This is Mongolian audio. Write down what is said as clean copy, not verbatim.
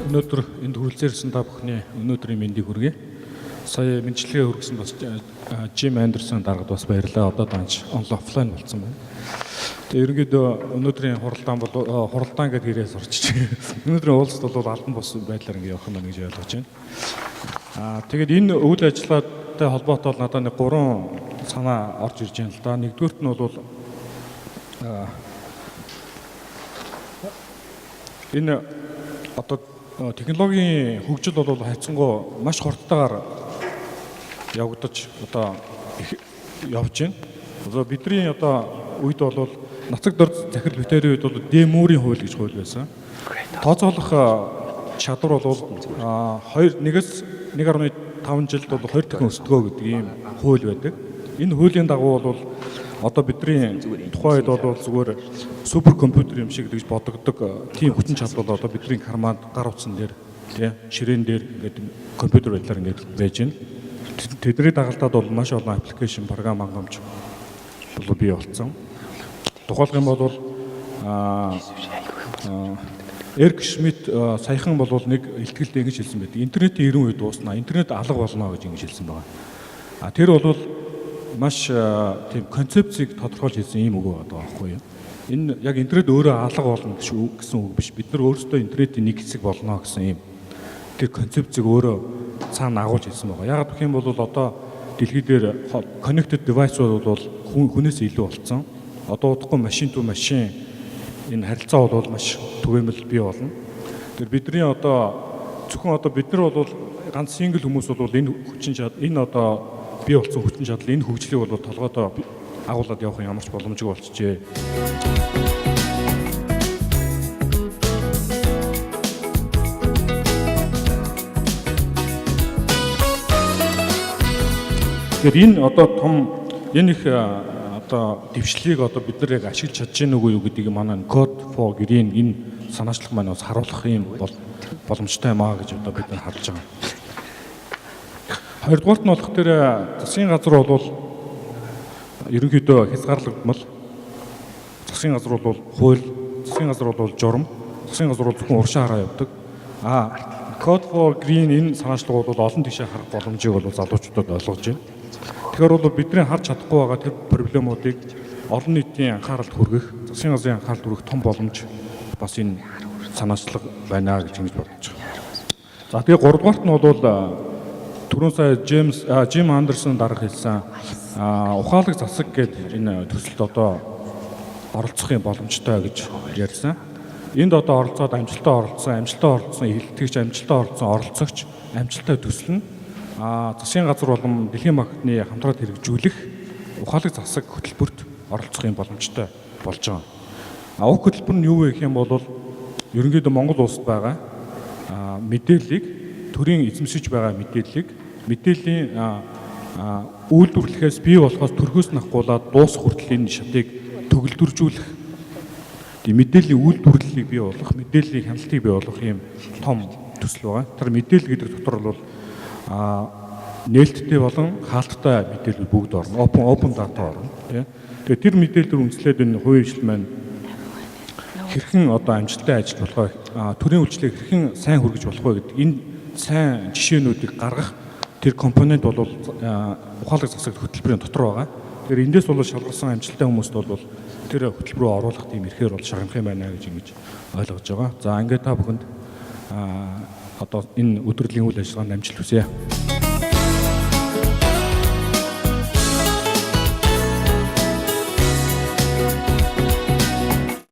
өнөөдөр энд хүрэлцээрсэн та бүхний өнөөдрийн мэндийг хүргэе. Сая мэдлэгээ хүргэсэн бас Jim Anderson даргад бас баярлалаа. Одоо данч онлайн болсон байна. Тэгээ ерөнхийдөө өнөөдрийн хуралдаан бол хуралдаан гэдэг хэрэгээс орчиж өнөөдрийн уулзалт бол албан бус байдлаар ингэ явах юм байна гэж ойлгож байна. Тэгээд энэ үйл ажиллагаатай холбоотой бол надад нэг 3 санаа орж ирж байна л да. Нэгдүгürt нь бол энэ одоо технологийн хөгжил бол хайцсангуу маш хурдтайгаар явагдаж одоо явж байна. Одоо бидний одоо үед бол нацаг дор захирал бүтээрийн үед бол Дэмүрийн хууль гэж хууль байсан. Тооцоолох чадвар бол 1.5 жилд бол 2 дахин өсдгөө гэдэг ийм хууль байдаг. Энэ хуулийн дагуу бол одоо бидний тухайн үед бол зүгээр суперкомпьютер юм шиг гэж бодогддог тийм хүчин чадвар одоо бидний карманд гар утсан дээр тий ширээн дээр ингээд компьютер байдлаар ингээд байж байна. Тэдний дагалдаад бол маш олон аппликейшн програм хангамж бол бий болсон. Тухайлх юм бол Эрк Шмидт саяхан бол нэг илтгэлд ингэж хэлсэн байдаг. Интернетийн 90 үе дуусна. Интернет алга болно гэж ингэж хэлсэн байгаа. Тэр бол маш тийм концепцийг тодорхойлж хэлсэн юм үг байгаа байхгүй юу? Энэ яг интернет өөрөө алга болно гэсэн үг биш. Бид нар өөрсдөө интернетийн нэг хэсэг болно гэсэн юм. Тэр концепцийг өөрөө цаана агуулж хэлсэн байгаа. Яг гэх юм бол одоо дэлхий дээр connected device бол хүнээс илүү болсон. Одоо удахгүй машин туу машин энэ харилцаа бол маш түгээмэл бий болно. Тэр бидний одоо зөвхөн одоо бид нар бол ганц сингл хүмүүс бол энэ хүчин чадал энэ одоо бий болсон хүчин чадал энэ хөгжлийг бол толгойдоо агуулад явах ямар ч боломжгүй болчихжээ. Тэгэхээр энэ одоо том энэ их одоо дэвшлийг одоо бид нар яг ашиглаж чадж гэнэ үгүй юу гэдгийг манай Code for Green энэ санаачлах маань бас харуулах юм боломжтой юм аа гэж одоо бид нар харж байгаа. Хоёрдугаарт нь болох тэр засгийн газар бол ерөнхийдөө хязгаарлагдмал. Засгийн газар бол хууль, засгийн газар бол журам, засгийн газар бол зөвхөн уршаа хараа явдаг. Code for Green энэ санаачлагууд бол олон тийшээ харах боломжийг бол залуучуудад ойлгож байна. Тэгэхээр бол бидний харж чадахгүй байгаа тэр проблемуудыг олон нийтийн анхааралд хүргэх, засгийн газрын анхааралд хүргэх том боломж бас энэ санаачлаг байна гэж ингэж бодож байгаа. За тэгээ гуравдугаарт нь бол түрүүн сая Jim Anderson дарга хэлсэн ухаалаг засаг гэдэг энэ төсөлд одоо оролцохын боломжтой гэж ярьсан. Энд одоо оролцоод амжилттай оролцсон хилтгэгч, амжилттай оролцсон оролцогч, амжилттай төсөл нь засгийн газар болон дэлхийн банкны хамтраад хэрэгжүүлэх ухаалаг засаг хөтөлбөрт оролцох юм боломжтой болж байгаа. Уг хөтөлбөр нь юу вэ гэх юм бол ерөнхийдөө Монгол улсад байгаа мэдээллийг төрийн эзэмшиж байгаа мэдээллийн үйлдвэрлэхээс бий болохоос төрхөөс нь ахгуулаад дуусах хүртэл энэ шатыг төгөлдөржүүлэх мэдээллийн үйлдвэрлэлийг бий болгох, мэдээллийн хяналтыг бий болгох юм том төсөл байгаа. Тэр мэдээлэл гэдэг дотор бол нээлттэй болон хаалттай мэдээлэл бүгд орно. Open data орно. Тэгээ тэр мэдээлэлээр үндэслээд энэ хувийн хвшил маань хэрхэн одоо амжилттай ажиллаж болох вэ? Төрийн үйлчлэгийг хэрхэн сайн хүргэж болох вэ гэдэг энэ сайн жишээнүүдийг гаргах тэр компонент бол ухаалаг засаг хөтөлбөрийн дотор байгаа. Тэгэхээр эндээс бол шалгарсан амжилттай хүмүүст бол тэр хөтөлбөр рүү оруулах тийм эрхээр бол шагнах юм байна гэж ингэж ойлгож байгаа. За ингээд та бүхэнд одоо энэ өдрөлийн үйл ажиллагаанд амжилт хүсье.